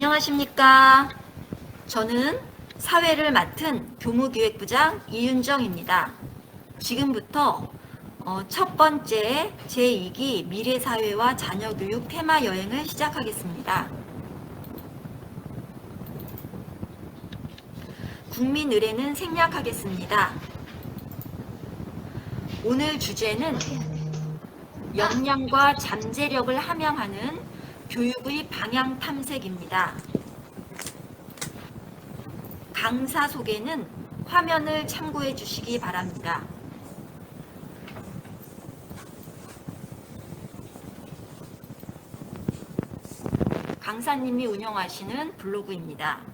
안녕하십니까. 저는 사회를 맡은 교무기획부장 이윤정입니다. 지금부터 첫 번째 제2기 미래사회와 자녀교육 테마 여행을 시작하겠습니다. 국민 의례는 생략하겠습니다. 오늘 주제는 역량과 잠재력을 함양하는 교육의 방향 탐색입니다. 강사 소개는 화면을 참고해 주시기 바랍니다. 강사님이 운영하시는 블로그입니다.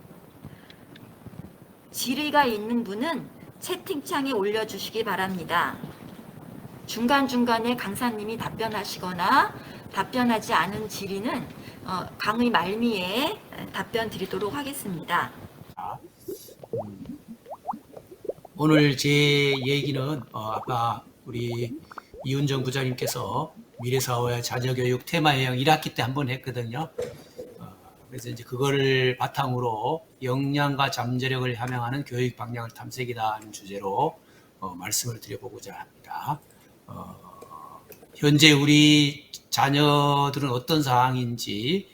질의가 있는 분은 채팅창에 올려주시기 바랍니다. 중간중간에 강사님이 답변하시거나 답변하지 않은 질의는 강의 말미에 답변 드리도록 하겠습니다. 오늘 제 얘기는 아까 우리 이윤정 부장님께서 미래사회와 자녀교육 테마 여행 1학기 때 한번 했거든요. 그래서 이제 그거를 바탕으로 역량과 잠재력을 함양하는 교육 방향을 탐색이라는 주제로 말씀을 드려보고자 합니다. 현재 우리 자녀들은 어떤 상황인지,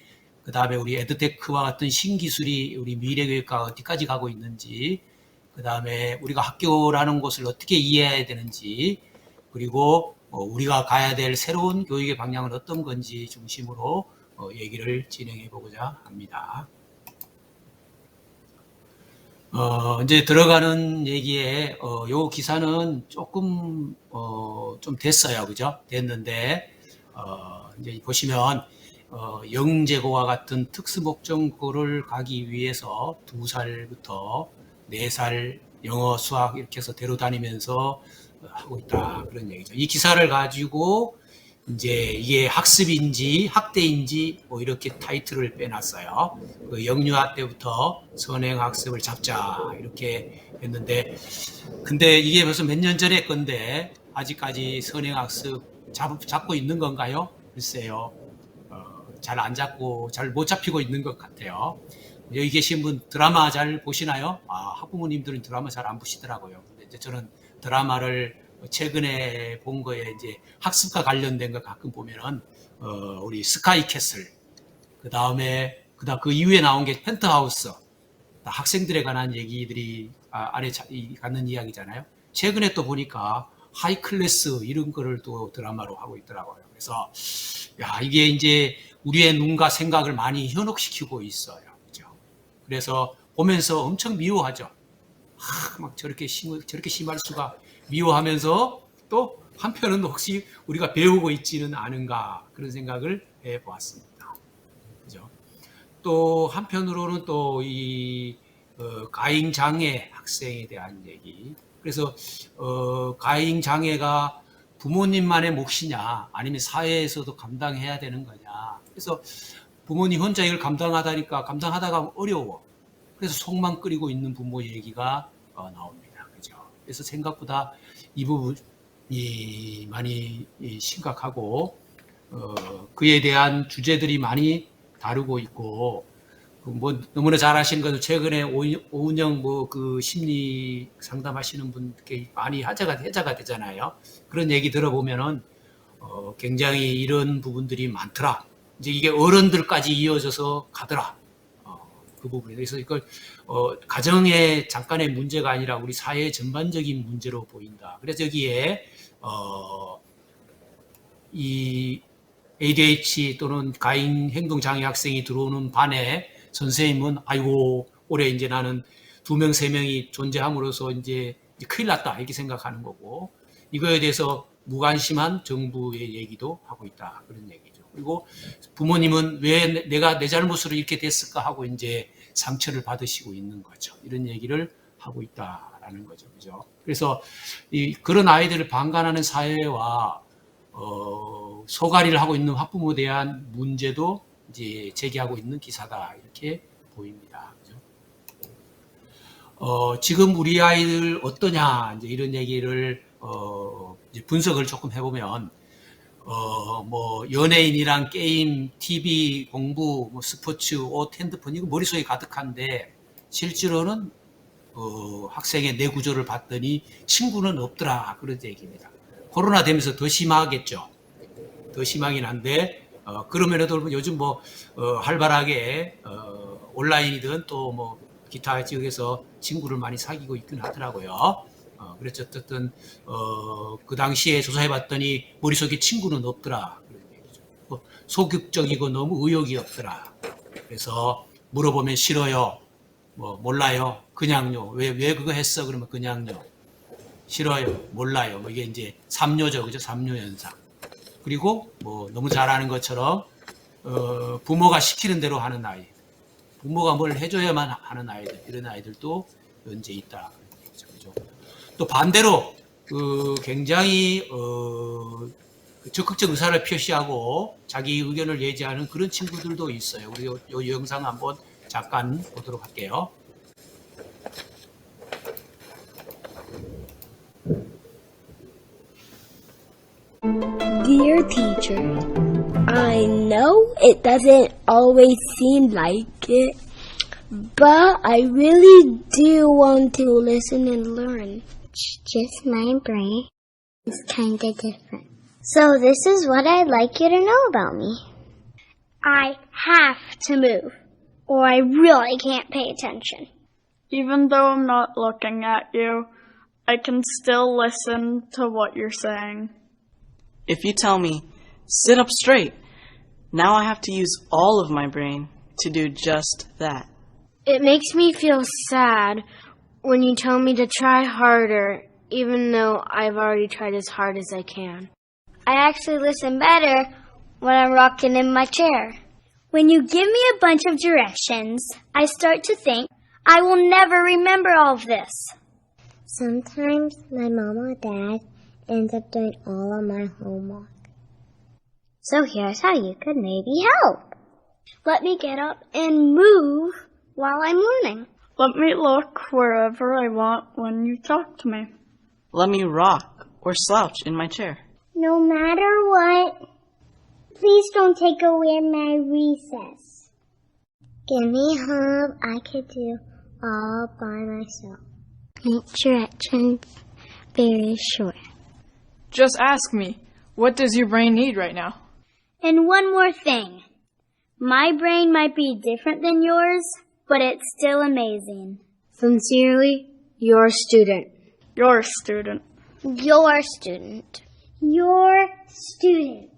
그 다음에 우리 에드테크와 같은 신기술이 우리 미래교육과 어디까지 가고 있는지, 그 다음에 우리가 학교라는 곳을 어떻게 이해해야 되는지, 그리고 우리가 가야 될 새로운 교육의 방향은 어떤 건지 중심으로 얘기를 진행해 보고자 합니다. 이제 들어가는 얘기에 요 기사는 조금 좀 됐어요, 그죠? 됐는데 이제 보시면 영재고와 같은 특수목적고를 가기 위해서 2살부터 4살 영어, 수학 이렇게 해서 데려다니면서 하고 있다, 그런 얘기죠. 이 기사를 가지고 이제 이게 학습인지 학대인지 뭐 이렇게 타이틀을 빼놨어요. 그 영유아 때부터 선행학습을 잡자 이렇게 했는데, 근데 이게 벌써 몇 년 전에 건데 아직까지 선행학습 잡고 있는 건가요? 글쎄요. 잘 안 잡고 잘 못 잡히고 있는 것 같아요. 여기 계신 분 드라마 잘 보시나요? 학부모님들은 드라마 잘 안 보시더라고요. 근데 이제 저는 드라마를 최근에 본 거에 이제 학습과 관련된 거 가끔 보면은 우리 스카이캐슬, 그 다음에 그 이후에 나온 게 펜트하우스, 학생들에 관한 얘기들이 안에 갖는 이야기잖아요. 최근에 또 보니까 하이클래스 이런 거를 또 드라마로 하고 있더라고요. 그래서 이게 이제 우리의 눈과 생각을 많이 현혹시키고 있어요. 그죠? 그래서 보면서 엄청 미워하죠. 막 저렇게 심할 수가, 미워하면서 또 한편은 혹시 우리가 배우고 있지는 않은가, 그런 생각을 해보았습니다. 그죠? 또 한편으로는 또 이 가행 장애 학생에 대한 얘기. 그래서 가행 장애가 부모님만의 몫이냐, 아니면 사회에서도 감당해야 되는 거냐. 그래서 부모님 혼자 이걸 감당하다가 어려워. 그래서 속만 끓이고 있는 부모 얘기가 나옵니다. 그죠? 그래서 생각보다 이 부분이 많이 심각하고, 그에 대한 주제들이 많이 다루고 있고, 뭐 너무나 잘 아시는 것은 최근에 오은영 그 심리 상담하시는 분께 많이 회자가 되잖아요. 그런 얘기 들어보면은 굉장히 이런 부분들이 많더라. 이제 이게 어른들까지 이어져서 가더라. 그 부분에 그래서 이걸 가정의 잠깐의 문제가 아니라 우리 사회의 전반적인 문제로 보인다. 그래서 여기에 이 ADHD 또는 가행 행동 장애 학생이 들어오는 반에 선생님은 아이고 올해 이제 나는 2명 3명이 존재함으로써 이제 큰일 났다 이렇게 생각하는 거고, 이거에 대해서 무관심한 정부의 얘기도 하고 있다, 그런 얘기죠. 그리고 부모님은 왜 내가 내 잘못으로 이렇게 됐을까 하고 이제 상처를 받으시고 있는 거죠. 이런 얘기를 하고 있다라는 거죠. 그죠? 그래서 그런 아이들을 방관하는 사회와 소가리를 하고 있는 학부모에 대한 문제도 이제 제기하고 있는 기사다, 이렇게 보입니다. 그죠? 지금 우리 아이들 어떠냐, 이제 이런 얘기를 이제 분석을 조금 해보면 뭐 연예인이랑 게임, TV, 공부, 뭐 스포츠, 옷, 핸드폰 이거 머릿속에 가득한데 실제로는 학생의 뇌구조를 봤더니 친구는 없더라 그런 얘기입니다. 코로나 되면서 더 심하겠죠. 더 심하긴 한데 그럼에도 요즘 뭐 활발하게 온라인이든 또 뭐 기타 지역에서 친구를 많이 사귀고 있긴 하더라고요. 그래서 어쨌든 그 당시에 조사해봤더니 머릿속에 친구는 없더라 그런 얘기죠. 소극적이고 너무 의욕이 없더라. 그래서 물어보면 싫어요. 뭐 몰라요. 그냥요. 왜 그거 했어? 그러면 그냥요. 싫어요. 몰라요. 뭐 이게 이제 삼요죠. 그죠? 삼요 현상. 그리고 뭐 너무 잘하는 것처럼 부모가 시키는 대로 하는 아이. 부모가 뭘 해줘야만 하는 아이들. 이런 아이들도 현재 있다. 그죠? 또 반대로 굉장히 적극적 의사를 표시하고 자기 의견을 예지하는 그런 친구들도 있어요. 우리 요 영상 한번 잠깐 보도록 할게요. Dear teacher, I know it doesn't always seem like it, but I really do want to listen and learn. It's just my brain is kinda different. So this is what I'd like you to know about me. I have to move, or I really can't pay attention. Even though I'm not looking at you, I can still listen to what you're saying. If you tell me, sit up straight, now I have to use all of my brain to do just that. It makes me feel sad when you tell me to try harder, even though I've already tried as hard as I can. I actually listen better when I'm rocking in my chair. When you give me a bunch of directions, I start to think I will never remember all of this. Sometimes my mom or dad ends up doing all of my homework. So here's how you could maybe help. Let me get up and move while I'm learning. Let me look wherever I want when you talk to me. Let me rock or slouch in my chair. No matter what, please don't take away my recess. Give me help I could do all by myself. Make directions very short. Just ask me, what does your brain need right now? And one more thing. My brain might be different than yours, but it's still amazing. Sincerely, your student. You're a student. Your student. Your student.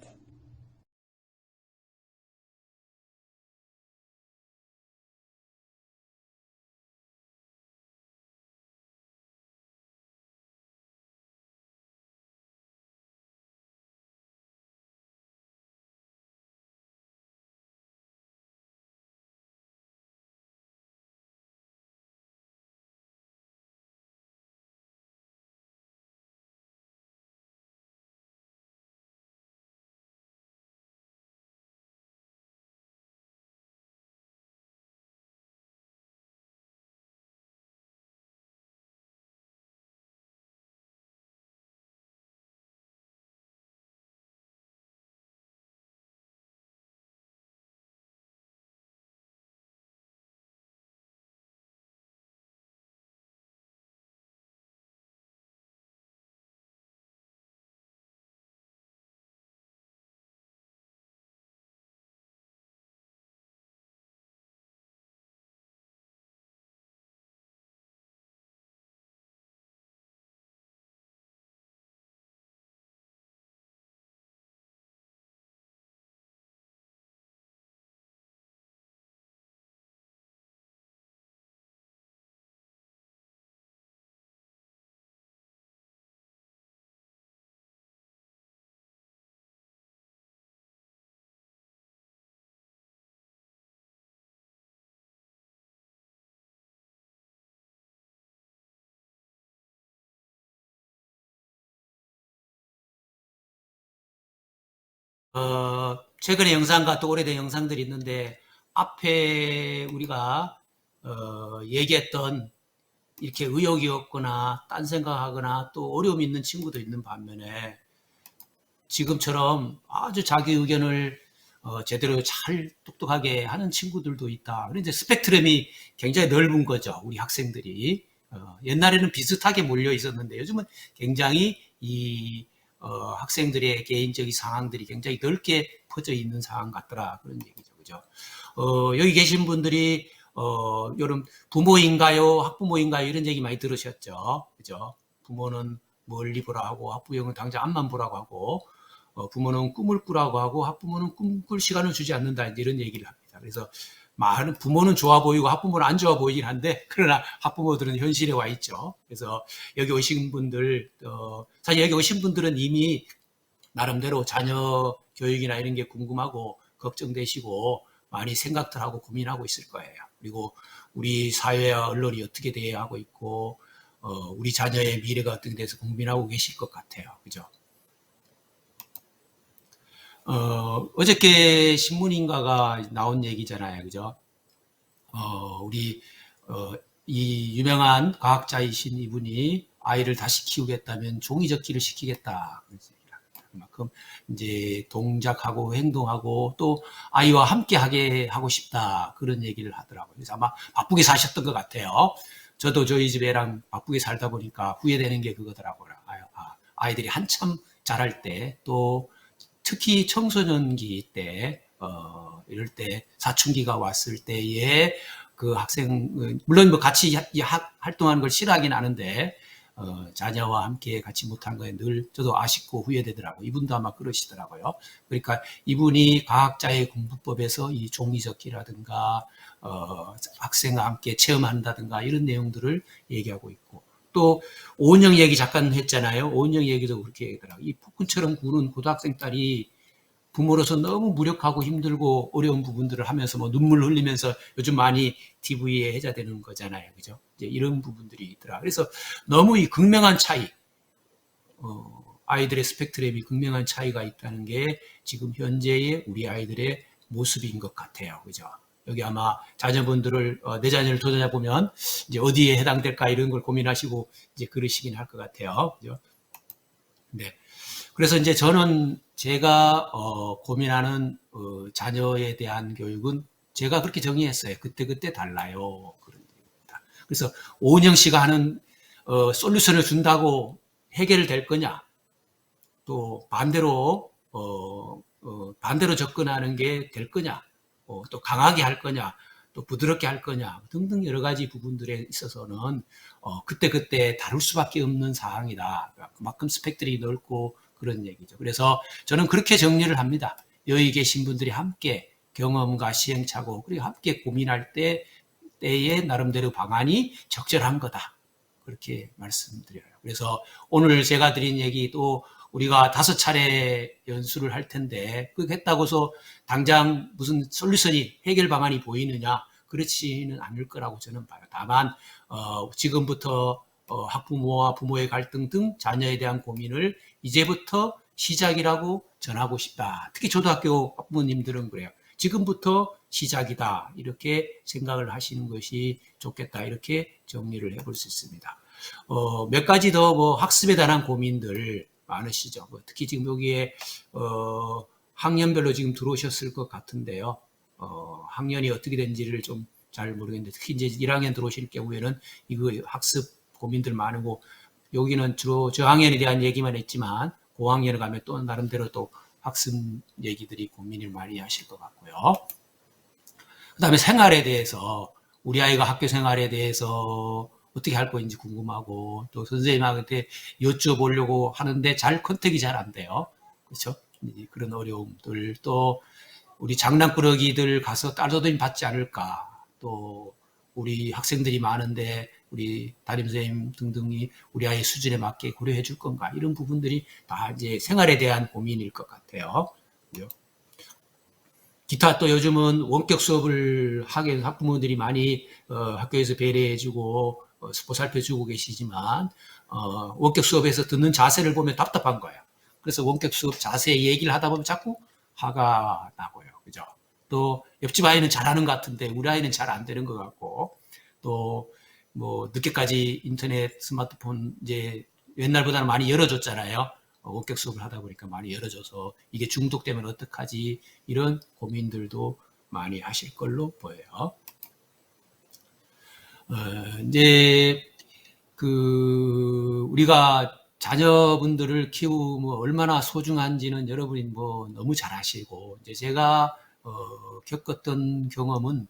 최근의 영상과 또 오래된 영상들이 있는데 앞에 우리가 얘기했던 이렇게 의욕이 없거나 딴 생각하거나 또 어려움이 있는 친구도 있는 반면에 지금처럼 아주 자기 의견을 제대로 잘 똑똑하게 하는 친구들도 있다. 그런데 스펙트럼이 굉장히 넓은 거죠. 우리 학생들이. 옛날에는 비슷하게 몰려 있었는데 요즘은 굉장히 이 학생들의 개인적인 상황들이 굉장히 넓게 퍼져 있는 상황 같더라. 그런 얘기죠. 그죠? 여기 계신 분들이 여러분 부모인가요? 학부모인가요? 이런 얘기 많이 들으셨죠. 그죠? 부모는 멀리 보라고 하고 학부모는 당장 앞만 보라고 하고 부모는 꿈을 꾸라고 하고 학부모는 꿈꿀 시간을 주지 않는다. 이런 얘기를 합니다. 그래서 많은 부모는 좋아 보이고 학부모는 안 좋아 보이긴 한데 그러나 학부모들은 현실에 와 있죠. 그래서 여기 오신 분들 사실 여기 오신 분들은 이미 나름대로 자녀 교육이나 이런 게 궁금하고 걱정되시고 많이 생각들 하고 고민하고 있을 거예요. 그리고 우리 사회와 언론이 어떻게 대해야 하고 있고 우리 자녀의 미래가 어떻게 돼서 고민하고 계실 것 같아요. 그죠? 어저께 신문인가가 나온 얘기잖아요. 그죠? 우리, 이 유명한 과학자이신 이분이 아이를 다시 키우겠다면 종이접기를 시키겠다. 그만큼 이제 동작하고 행동하고 또 아이와 함께 하게 하고 싶다. 그런 얘기를 하더라고요. 그래서 아마 바쁘게 사셨던 것 같아요. 저도 저희 집 애랑 바쁘게 살다 보니까 후회되는 게 그거더라고요. 아이들이 한참 자랄 때 또 특히 청소년기 때, 이럴 때, 사춘기가 왔을 때에 그 학생, 물론 뭐 같이 활동하는 걸 싫어하긴 하는데, 자녀와 함께 같이 못한 거에 늘 저도 아쉽고 후회되더라고요. 이분도 아마 그러시더라고요. 그러니까 이분이 과학자의 공부법에서 이 종이접기라든가, 학생과 함께 체험한다든가 이런 내용들을 얘기하고 있고, 또 오은영 얘기 잠깐 했잖아요. 오은영 얘기도 그렇게 얘기하더라고요. 이 폭군처럼 구는 고등학생 딸이 부모로서 너무 무력하고 힘들고 어려운 부분들을 하면서 뭐 눈물 흘리면서 요즘 많이 TV에 해자되는 거잖아요. 그죠? 이제 이런 부분들이 있더라. 그래서 너무 이 극명한 차이, 아이들의 스펙트럼이 극명한 차이가 있다는 게 지금 현재의 우리 아이들의 모습인 것 같아요. 그죠? 여기 아마 자녀분들을, 내 자녀를 돌아보면 이제 어디에 해당될까 이런 걸 고민하시고 이제 그러시긴 할 것 같아요. 그죠? 네. 그래서 이제 저는 제가, 고민하는, 자녀에 대한 교육은 제가 그렇게 정의했어요. 그때그때 달라요. 그런 얘기입니다. 그래서 오은영 씨가 하는, 솔루션을 준다고 해결될 거냐? 또 반대로, 반대로 접근하는 게 될 거냐? 또 강하게 할 거냐, 또 부드럽게 할 거냐 등등 여러 가지 부분들에 있어서는 그때그때 다룰 수밖에 없는 사항이다. 그만큼 스펙트럼이 넓고 그런 얘기죠. 그래서 저는 그렇게 정리를 합니다. 여기 계신 분들이 함께 경험과 시행착오 그리고 함께 고민할 때의 나름대로 방안이 적절한 거다. 그렇게 말씀드려요. 그래서 오늘 제가 드린 얘기 또 우리가 5차례 연수를 할 텐데 그렇게 했다고 해서 당장 무슨 솔루션이 해결 방안이 보이느냐 그렇지는 않을 거라고 저는 봐요. 다만 지금부터 학부모와 부모의 갈등 등 자녀에 대한 고민을 이제부터 시작이라고 전하고 싶다. 특히 초등학교 학부모님들은 그래요. 지금부터 시작이다. 이렇게 생각을 하시는 것이 좋겠다. 이렇게 정리를 해볼 수 있습니다. 몇 가지 더 뭐 학습에 관한 고민들 많으시죠. 특히 지금 여기에 학년별로 지금 들어오셨을 것 같은데요. 학년이 어떻게 된지를 좀 잘 모르겠는데 특히 이제 1학년 들어오실 경우에는 이거 학습 고민들 많고 여기는 주로 저학년에 대한 얘기만 했지만 고학년에 가면 또 나름대로 또 학습 얘기들이 고민을 많이 하실 것 같고요. 그 다음에 생활에 대해서 우리 아이가 학교 생활에 대해서 어떻게 할 건지 궁금하고 또 선생님한테 여쭤보려고 하는데 컨택이 잘 안 돼요. 그렇죠? 그런 어려움들 또 우리 장난꾸러기들 가서 따돌림 받지 않을까 또 우리 학생들이 많은데 우리 담임선생님 등등이 우리 아이 수준에 맞게 고려해 줄 건가 이런 부분들이 다 이제 생활에 대한 고민일 것 같아요. 그죠? 기타 또 요즘은 원격 수업을 하게 학부모들이 많이 학교에서 배려해주고 보살펴주고 계시지만 원격 수업에서 듣는 자세를 보면 답답한 거예요. 그래서 원격 수업 자세 얘기를 하다 보면 자꾸 화가 나고요. 그죠? 또 옆집 아이는 잘하는 것 같은데 우리 아이는 잘 안 되는 것 같고 또 뭐 늦게까지 인터넷 스마트폰 이제 옛날보다는 많이 열어줬잖아요. 원격 수업을 하다 보니까 많이 열어줘서 이게 중독되면 어떡하지 이런 고민들도 많이 하실 걸로 보여요. 이제 우리가 자녀분들을 키우면 얼마나 소중한지는 여러분이 뭐 너무 잘 아시고, 이제 제가 겪었던 경험은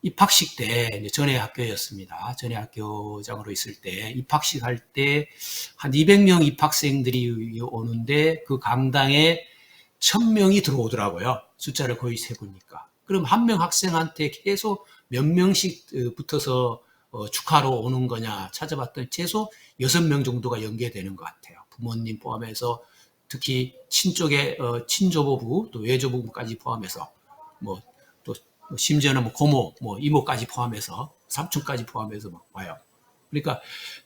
입학식 때 이제 전회 학교였습니다. 전회 학교장으로 있을 때 입학식 할 때 한 200명 입학생들이 오는데 그 강당에 1000명이 들어오더라고요. 숫자를 거의 세보니까. 그럼 한 명 학생한테 계속 몇 명씩 붙어서 축하로 오는 거냐 찾아봤더니 최소 6명 정도가 연계되는 것 같아요. 부모님 포함해서 특히 친쪽의 친조부부 또 외조부부까지 포함해서 또 심지어는 고모, 이모까지 포함해서 삼촌까지 포함해서 막 와요. 그러니까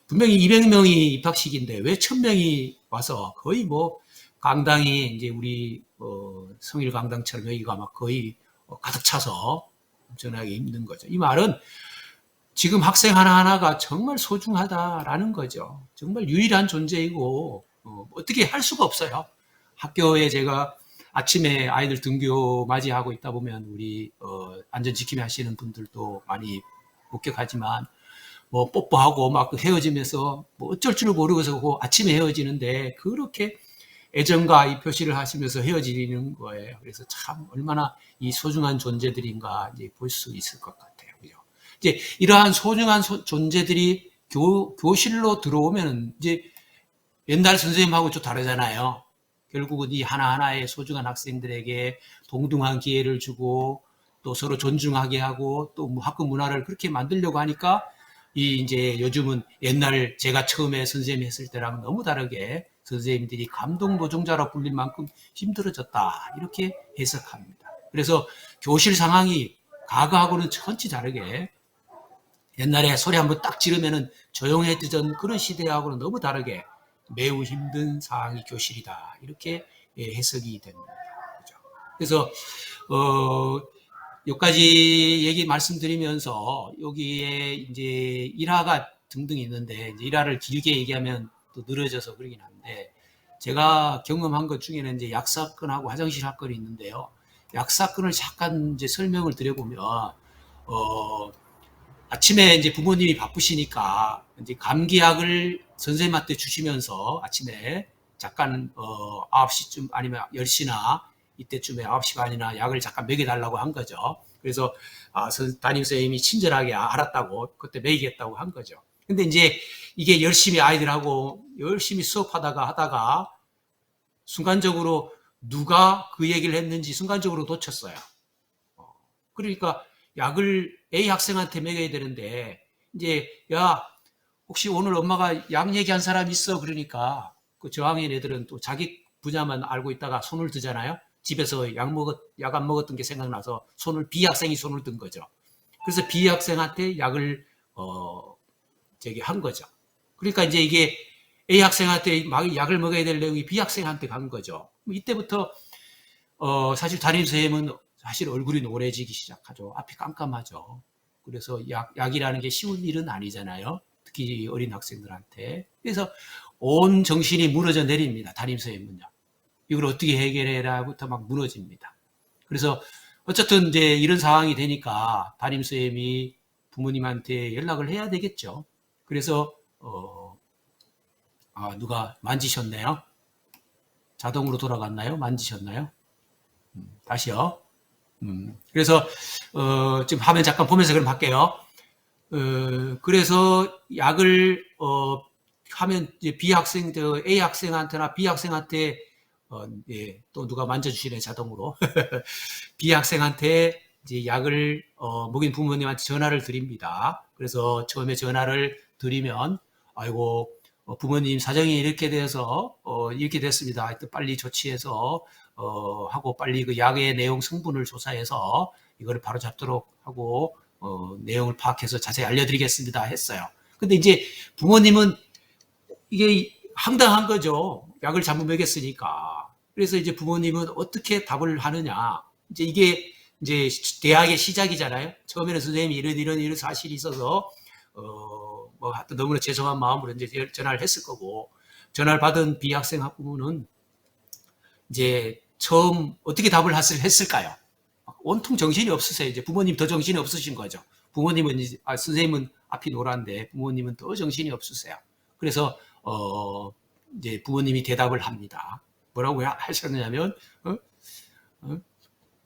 분명히 200명이 입학식인데 왜 1000명이 와서 거의 강당이 이제 우리 성일 강당처럼 여기가 막 거의 가득 차서 전하기 힘든 거죠. 이 말은 지금 학생 하나하나가 정말 소중하다라는 거죠. 정말 유일한 존재이고 어떻게 할 수가 없어요. 학교에 제가 아침에 아이들 등교 맞이하고 있다 보면 우리 안전지킴이 하시는 분들도 많이 목격하지만 뽀뽀하고 막 헤어지면서 어쩔 줄 모르고서 아침에 헤어지는데 그렇게 애정과 이 표시를 하시면서 헤어지는 거예요. 그래서 참 얼마나 이 소중한 존재들인가 이제 볼 수 있을 것 같아요. 그죠? 이제 이러한 소중한 존재들이 교실로 들어오면 이제 옛날 선생님하고 좀 다르잖아요. 결국은 이 하나하나의 소중한 학생들에게 동등한 기회를 주고 또 서로 존중하게 하고 또 학급 문화를 그렇게 만들려고 하니까 이제 요즘은 옛날 제가 처음에 선생님 했을 때랑 너무 다르게 선생님들이 감동 노동자로 불릴 만큼 힘들어졌다 이렇게 해석합니다. 그래서 교실 상황이 과거하고는 천지 다르게 옛날에 소리 한번 딱 지르면은 조용해지던 그런 시대하고는 너무 다르게 매우 힘든 상황이 교실이다 이렇게 해석이 됩니다. 그죠? 그래서 여기까지 얘기 말씀드리면서 여기에 이제 일화가 등등 있는데 이제 일화를 길게 얘기하면 또 늘어져서 그러긴 한데 제가 경험한 것 중에는 이제 약사건하고 화장실 사건이 있는데요. 약사건을 잠깐 이제 설명을 드려보면 아침에 이제 부모님이 바쁘시니까 이제 감기약을 선생님한테 주시면서 아침에 잠깐 9시쯤 아니면 10시나 이때쯤에 9시 반이나 약을 잠깐 먹여달라고 한 거죠. 그래서 담임선생님이 친절하게 알았다고 그때 먹이겠다고 한 거죠. 근데 이제 이게 열심히 아이들하고 열심히 수업하다가 순간적으로 누가 그 얘기를 했는지 순간적으로 놓쳤어요. 그러니까 약을 A 학생한테 먹여야 되는데 이제 야 혹시 오늘 엄마가 약 얘기한 사람 있어? 그러니까 그 저학년 애들은 또 자기 분야만 알고 있다가 손을 드잖아요. 집에서 약 안 먹었던 게 생각나서 B 학생이 손을 든 거죠. 그래서 B 학생한테 약을 한 거죠. 그러니까 이제 이게 A 학생한테 약을 먹어야 될 내용이 B 학생한테 간 거죠. 이때부터 사실 담임선생님은 사실 얼굴이 노래지기 시작하죠. 앞이 깜깜하죠. 그래서 약이라는 게 쉬운 일은 아니잖아요. 특히 어린 학생들한테. 그래서 온 정신이 무너져 내립니다. 담임선생님은요. 이걸 어떻게 해결해라부터 막 무너집니다. 그래서 어쨌든 이제 이런 상황이 되니까 담임선생님이 부모님한테 연락을 해야 되겠죠. 그래서 누가 만지셨나요? 자동으로 돌아갔나요? 만지셨나요? 다시요. 그래서 지금 화면 잠깐 보면서 그럼 할게요. 그래서 약을 하면 이제 A 학생한테나 B 학생한테 또 누가 만져주시네 자동으로 B 학생한테 이제 약을 먹인 부모님한테 전화를 드립니다. 그래서 처음에 전화를 드리면 아이고 부모님 사정이 이렇게 돼서 이렇게 됐습니다. 하여튼 빨리 조치해서 하고 빨리 그 약의 내용 성분을 조사해서 이거를 바로 잡도록 하고 내용을 파악해서 자세히 알려드리겠습니다 했어요. 근데 이제 부모님은 이게 황당한 거죠. 약을 잘못 먹였으니까. 그래서 이제 부모님은 어떻게 답을 하느냐. 이제 이게 이제 대학의 시작이잖아요. 처음에는 선생님이 이런 사실이 있어서 하여튼 너무나 죄송한 마음으로 이제 전화를 했을 거고 전화를 받은 B 학생 학부모는 이제 처음 어떻게 답을 했을까요? 온통 정신이 없으세요. 이제 부모님 더 정신이 없으신 거죠. 부모님은 선생님은 앞이 노란데 부모님은 더 정신이 없으세요. 그래서 이제 부모님이 대답을 합니다. 뭐라고 하셨냐면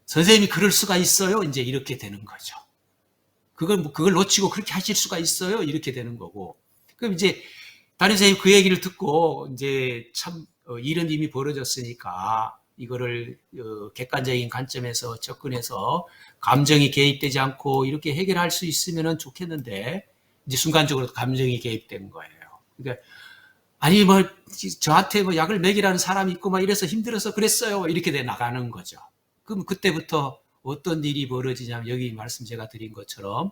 선생님이 그럴 수가 있어요. 이제 이렇게 되는 거죠. 그걸 놓치고 그렇게 하실 수가 있어요. 이렇게 되는 거고. 그럼 이제 담임 선생님 그 얘기를 듣고 이제 참 일은 이미 벌어졌으니까 이거를 객관적인 관점에서 접근해서 감정이 개입되지 않고 이렇게 해결할 수 있으면 좋겠는데 이제 순간적으로 감정이 개입된 거예요. 그러니까 아니 뭐 저한테 뭐 약을 먹이라는 사람이 있고 막 이래서 힘들어서 그랬어요. 이렇게 돼 나가는 거죠. 그럼 그때부터 어떤 일이 벌어지냐면 여기 말씀 제가 드린 것처럼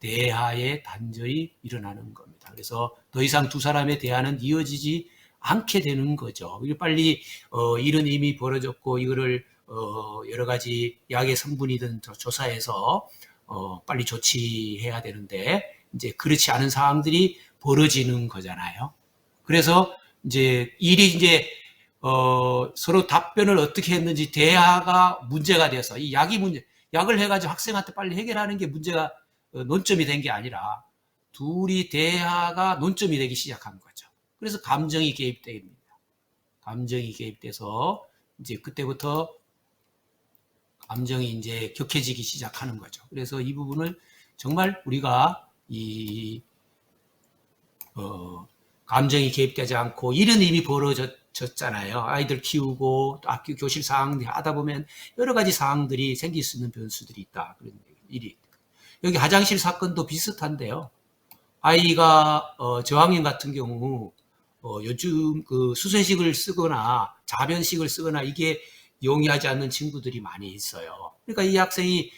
대화의 단절이 일어나는 겁니다. 그래서 더 이상 두 사람의 대화는 이어지지 않게 되는 거죠. 빨리 일은 이미 벌어졌고 이거를 여러 가지 약의 성분이든 조사해서 빨리 조치해야 되는데 이제 그렇지 않은 상황들이 벌어지는 거잖아요. 그래서 이제 일이 이제 서로 답변을 어떻게 했는지 대화가 문제가 돼서 이 약을 해가지고 학생한테 빨리 해결하는 게 문제가 논점이 된 게 아니라 둘이 대화가 논점이 되기 시작한 거죠. 그래서 감정이 개입됩니다. 감정이 개입돼서 이제 그때부터 감정이 이제 격해지기 시작하는 거죠. 그래서 이 부분을 정말 우리가 감정이 개입되지 않고 일은 이미 벌어졌잖아요. 아이들 키우고 또 학교 교실 상황들이 하다 보면 여러 가지 상황들이 생길 수 있는 변수들이 있다. 그런 일이. 여기 화장실 사건도 비슷한데요. 아이가 저학년 같은 경우 요즘 그 수세식을 쓰거나 자변식을 쓰거나 이게 용이하지 않는 친구들이 많이 있어요. 그러니까 이 학생이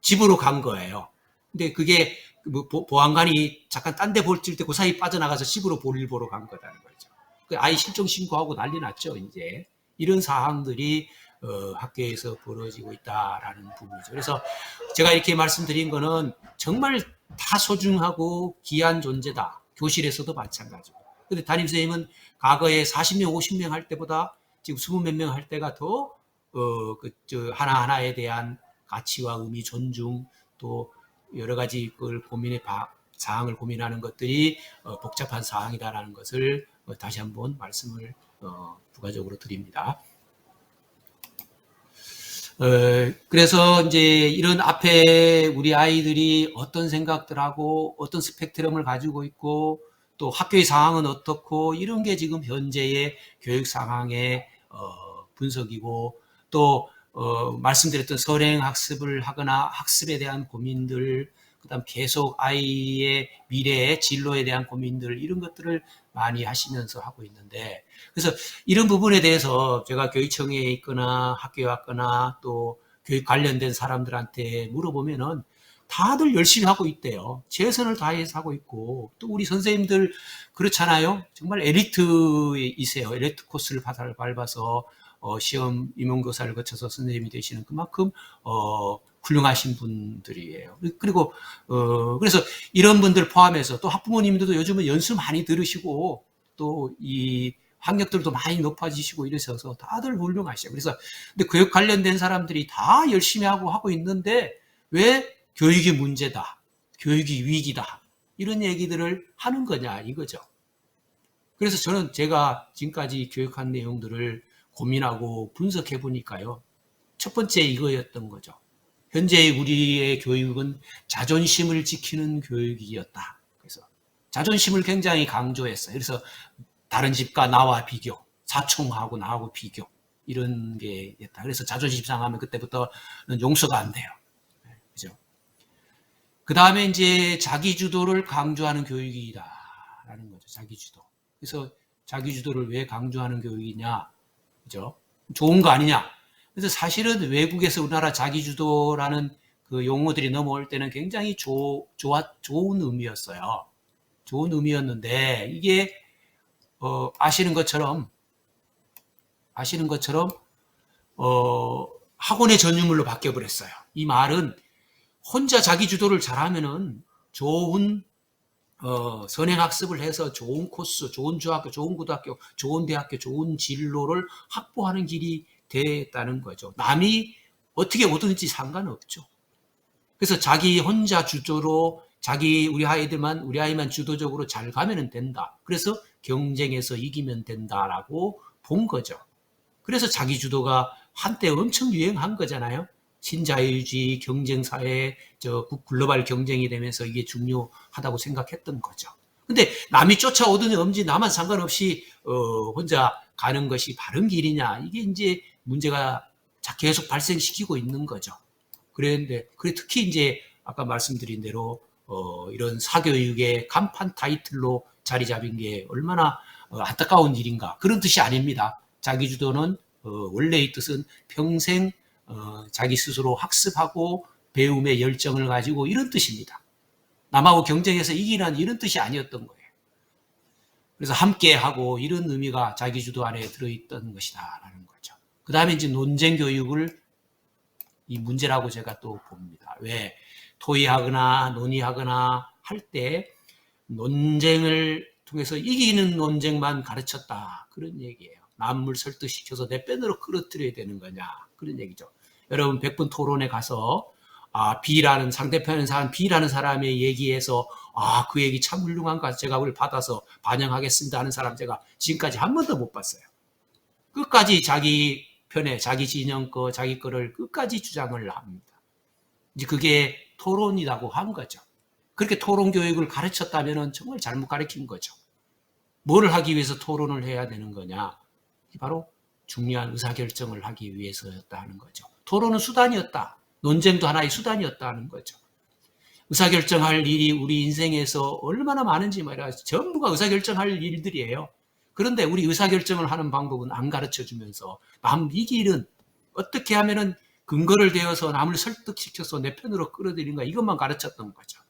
집으로 간 거예요. 근데 그게 뭐 보안관이 잠깐 딴 데 볼 때 그 사이 빠져나가서 집으로 볼일 보러 간 거라는 거죠. 그 아이 실종 신고하고 난리 났죠. 이제 이런 사항들이 학교에서 벌어지고 있다라는 부분이죠. 그래서 제가 이렇게 말씀드린 거는 정말 다 소중하고 귀한 존재다. 교실에서도 마찬가지고. 근데 담임선생님은 과거에 40명, 50명 할 때보다 지금 20몇 명 할 때가 더, 하나하나에 대한 가치와 의미, 존중, 또 여러 가지 사항을 고민하는 것들이 복잡한 사항이다라는 것을 다시 한번 말씀을 부가적으로 드립니다. 그래서 이제 이런 앞에 우리 아이들이 어떤 생각들하고 어떤 스펙트럼을 가지고 있고 또 학교의 상황은 어떻고 이런 게 지금 현재의 교육 상황의 분석이고 또 말씀드렸던 선행 학습을 하거나 학습에 대한 고민들 그다음 계속 아이의 미래의 진로에 대한 고민들 이런 것들을 많이 하시면서 하고 있는데 그래서 이런 부분에 대해서 제가 교육청에 있거나 학교에 왔거나 또 교육 관련된 사람들한테 물어보면은 다들 열심히 하고 있대요. 최선을 다해서 하고 있고 또 우리 선생님들 그렇잖아요. 정말 엘리트이세요. 엘리트 코스를 밟아서 시험 임용교사를 거쳐서 선생님이 되시는 그만큼 훌륭하신 분들이에요. 그리고 그래서 이런 분들 포함해서 또 학부모님들도 요즘은 연수 많이 들으시고 또 이 학력들도 많이 높아지시고 이러셔서 다들 훌륭하시죠. 그래서 근데 교육 관련된 사람들이 다 열심히 하고 있는데 왜 교육이 문제다, 교육이 위기다 이런 얘기들을 하는 거냐 이거죠. 그래서 저는 제가 지금까지 교육한 내용들을 고민하고 분석해 보니까요. 첫 번째 이거였던 거죠. 현재 우리의 교육은 자존심을 지키는 교육이었다. 그래서 자존심을 굉장히 강조했어요. 그래서 다른 집과 나와 비교, 사촌하고 나하고 비교 이런 게 있다. 그래서 자존심 상하면 그때부터는 용서가 안 돼요. 그죠? 그 다음에 이제 자기주도를 강조하는 교육이다라는 거죠. 자기주도. 그래서 자기주도를 왜 강조하는 교육이냐? 그죠? 좋은 거 아니냐? 그래서 사실은 외국에서 우리나라 자기주도라는 그 용어들이 넘어올 때는 굉장히 좋은 의미였어요. 좋은 의미였는데 이게 아시는 것처럼 학원의 전유물로 바뀌어 버렸어요. 이 말은 혼자 자기주도를 잘하면은 좋은 선행학습을 해서 좋은 코스, 좋은 중학교, 좋은 고등학교, 좋은 대학교, 좋은 진로를 확보하는 길이 됐다는 거죠. 남이 어떻게 오든지 상관없죠. 그래서 자기 혼자 주도로 우리 아이만 주도적으로 잘 가면 된다. 그래서 경쟁에서 이기면 된다라고 본 거죠. 그래서 자기 주도가 한때 엄청 유행한 거잖아요. 신자유주의 경쟁사회, 글로벌 경쟁이 되면서 이게 중요하다고 생각했던 거죠. 근데 남이 쫓아오든지 없든지 나만 상관없이 혼자 가는 것이 바른 길이냐, 이게 이제 문제가 계속 발생시키고 있는 거죠. 그런데 특히 이제 아까 말씀드린 대로 이런 사교육의 간판 타이틀로 자리 잡은 게 얼마나 안타까운 일인가, 그런 뜻이 아닙니다. 자기주도는 원래의 뜻은 평생 자기 스스로 학습하고 배움의 열정을 가지고 이런 뜻입니다. 남하고 경쟁해서 이기라는 이런 뜻이 아니었던 거예요. 그래서 함께하고 이런 의미가 자기주도 안에 들어있던 것이다라는 거죠. 그 다음에 이제 논쟁 교육을 이 문제라고 제가 또 봅니다. 왜 토의하거나 논의하거나 할 때 논쟁을 통해서 이기는 논쟁만 가르쳤다, 그런 얘기예요. 남을 설득시켜서 내 편으로 끌어들여야 되는 거냐, 그런 얘기죠. 여러분 100분 토론에 가서 상대편의 사람 B라는 사람의 얘기에서 그 얘기 참 훌륭한 거 제가 그걸 받아서 반영하겠습니다 하는 사람 제가 지금까지 한 번도 못 봤어요. 끝까지 자기 편에 자기 진영 자기 거를 끝까지 주장을 합니다. 이제 그게 토론이라고 한 거죠. 그렇게 토론 교육을 가르쳤다면 정말 잘못 가르친 거죠. 뭐를 하기 위해서 토론을 해야 되는 거냐? 바로 중요한 의사결정을 하기 위해서였다 하는 거죠. 토론은 수단이었다. 논쟁도 하나의 수단이었다 하는 거죠. 의사결정할 일이 우리 인생에서 얼마나 많은지 말이야. 전부가 의사결정할 일들이에요. 그런데 우리 의사결정을 하는 방법은 안 가르쳐주면서 이 길은 어떻게 하면은 근거를 대어서 남을 설득시켜서 내 편으로 끌어들이는가, 이것만 가르쳤던 거죠.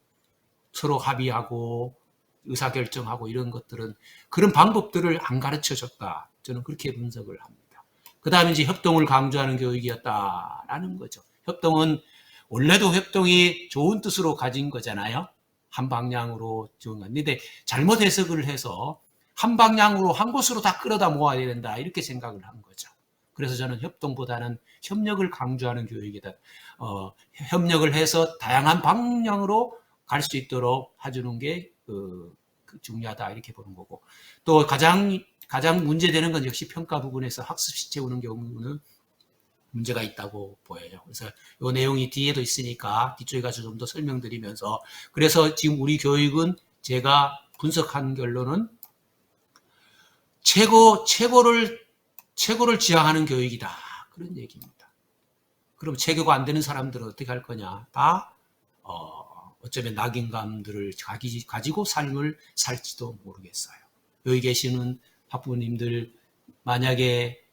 서로 합의하고 의사결정하고 이런 것들은 그런 방법들을 안 가르쳐줬다. 저는 그렇게 분석을 합니다. 그 다음에 이제 협동을 강조하는 교육이었다라는 거죠. 협동은 원래도 협동이 좋은 뜻으로 가진 거잖아요. 한 방향으로 좋은 건데 잘못 해석을 해서 한 방향으로 한 곳으로 다 끌어다 모아야 된다, 이렇게 생각을 한 거죠. 그래서 저는 협동보다는 협력을 강조하는 교육이다. 협력을 해서 다양한 방향으로 갈 수 있도록 해주는 게 중요하다, 이렇게 보는 거고, 또 가장 문제되는 건 역시 평가 부분에서 학습시 채우는 경우는 문제가 있다고 보여요. 그래서 이 내용이 뒤에도 있으니까 뒤쪽에 가서 좀 더 설명드리면서, 그래서 지금 우리 교육은 제가 분석한 결론은 최고를 지향하는 교육이다, 그런 얘기입니다. 그럼 체교가 안 되는 사람들은 어떻게 할 거냐? 다 어쩌면 낙인감들을 가지고 삶을 살지도 모르겠어요. 여기 계시는 학부모님들, 만약에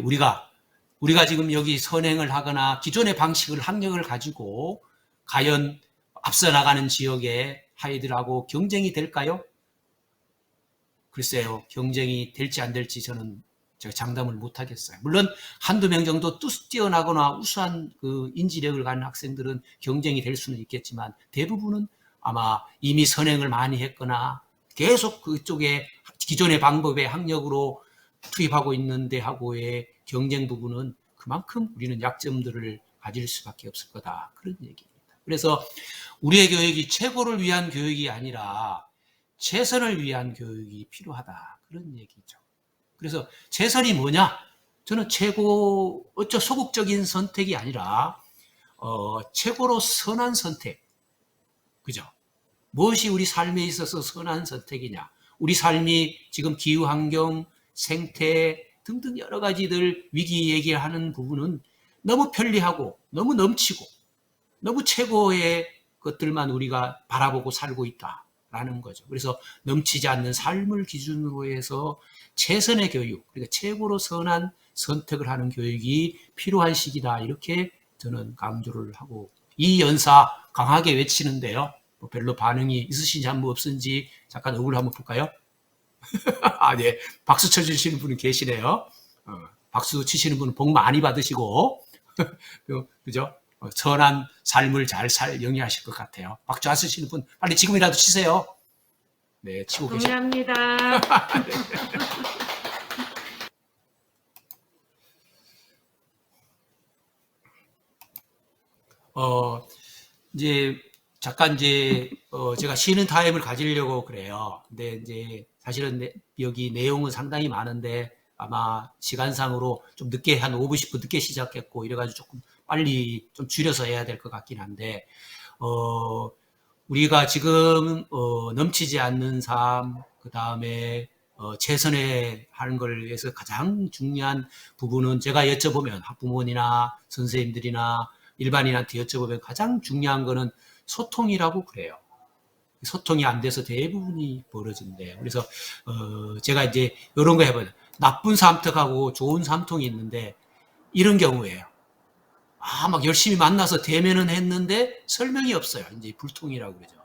우리가 지금 여기 선행을 하거나 기존의 방식을 학력을 가지고 과연 앞서 나가는 지역의 아이들하고 경쟁이 될까요? 글쎄요, 경쟁이 될지 안 될지 저는 제가 장담을 못 하겠어요. 물론 한두 명 정도 뛰어나거나 우수한 그 인지력을 가진 학생들은 경쟁이 될 수는 있겠지만 대부분은 아마 이미 선행을 많이 했거나 계속 그쪽에 기존의 방법의 학력으로 투입하고 있는 데하고의 경쟁 부분은 그만큼 우리는 약점들을 가질 수밖에 없을 거다, 그런 얘기입니다. 그래서 우리의 교육이 최고를 위한 교육이 아니라 최선을 위한 교육이 필요하다, 그런 얘기죠. 그래서 최선이 뭐냐? 저는 소극적인 선택이 아니라 최고로 선한 선택, 그죠? 무엇이 우리 삶에 있어서 선한 선택이냐? 우리 삶이 지금 기후 환경, 생태 등등 여러 가지들 위기 얘기하는 부분은 너무 편리하고 너무 넘치고 너무 최고의 것들만 우리가 바라보고 살고 있다라는 거죠. 그래서 넘치지 않는 삶을 기준으로 해서 최선의 교육, 그러니까 최고로 선한 선택을 하는 교육이 필요한 시기다, 이렇게 저는 강조를 하고, 이 연사 강하게 외치는데요. 별로 반응이 있으신지 한번 없은지 잠깐 얼굴 한번 볼까요? 네. 박수 쳐주시는 분이 계시네요. 박수 치시는 분은 복 많이 받으시고, 그죠? 선한 삶을 잘 영위하실 것 같아요. 박수 안 쓰시는 분 빨리 지금이라도 치세요. 네, 치고 계셔. 동의합니다. 이제 잠깐 이제 제가 쉬는 타임을 가지려고 그래요. 근데 이제 사실은 여기 내용은 상당히 많은데 아마 시간상으로 좀 늦게 한 5분 10분 늦게 시작했고 이래가지고 조금 빨리 좀 줄여서 해야 될 것 같긴 한데 우리가 지금 넘치지 않는 삶, 그 다음에 최선에 하는 걸 위해서 가장 중요한 부분은 제가 여쭤보면 학부모님이나 선생님들이나 일반인한테 여쭤보면 가장 중요한 거는 소통이라고 그래요. 소통이 안 돼서 대부분이 벌어진대요. 그래서 제가 이제 이런 거 해봐요. 나쁜 삼통하고 좋은 삼통이 있는데 이런 경우에요. 막 열심히 만나서 대면은 했는데 설명이 없어요. 이제 불통이라고 그러죠.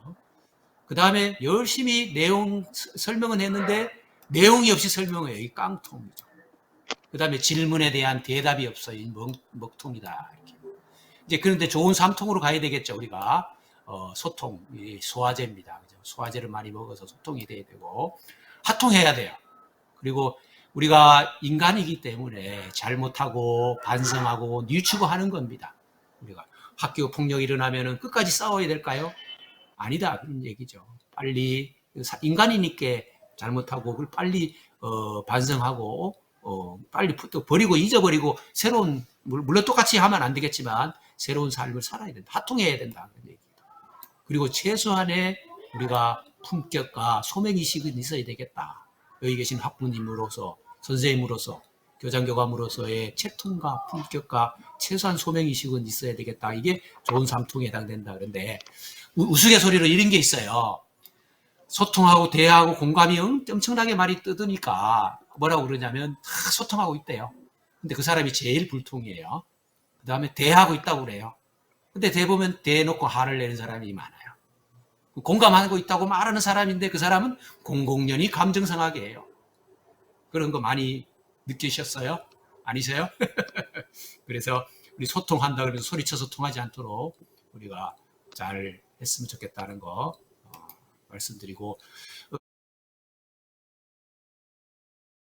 그 다음에 열심히 내용 설명은 했는데 내용이 없이 설명해요. 이 깡통이죠. 그 다음에 질문에 대한 대답이 없어요. 이 먹통이다. 이렇게. 이제 그런데 좋은 삼통으로 가야 되겠죠. 우리가 소통, 소화제입니다. 그죠? 소화제를 많이 먹어서 소통이 돼야 되고 하통해야 돼요. 그리고 우리가 인간이기 때문에 잘못하고 반성하고 뉘우치고 하는 겁니다. 우리가 학교 폭력이 일어나면은 끝까지 싸워야 될까요? 아니다 그런 얘기죠. 빨리 인간이니까 잘못하고 그걸 빨리 반성하고 빨리 또 버리고 잊어버리고 새로운 물론 똑같이 하면 안 되겠지만 새로운 삶을 살아야 된다. 하통해야 된다 그런 얘기죠. 그리고 최소한의 우리가 품격과 소명의식은 있어야 되겠다. 여기 계신 학부님으로서 선생님으로서 교장교감으로서의 채통과 품격과 최소한 소명의식은 있어야 되겠다. 이게 좋은 삼통에 해당된다. 그런데 우스갯소리로 이런 게 있어요. 소통하고 대화하고 공감이 엄청나게 많이 뜯으니까 뭐라고 그러냐면 다 소통하고 있대요. 근데 그 사람이 제일 불통이에요. 그 다음에 대하고 있다고 그래요. 근데 대보면 대놓고 화를 내는 사람이 많아요. 공감하고 있다고 말하는 사람인데 그 사람은 공공연히 감정상하게 해요. 그런 거 많이 느끼셨어요? 아니세요? 그래서 우리 소통한다 그러면서 소리쳐서 통하지 않도록 우리가 잘 했으면 좋겠다는 거 말씀드리고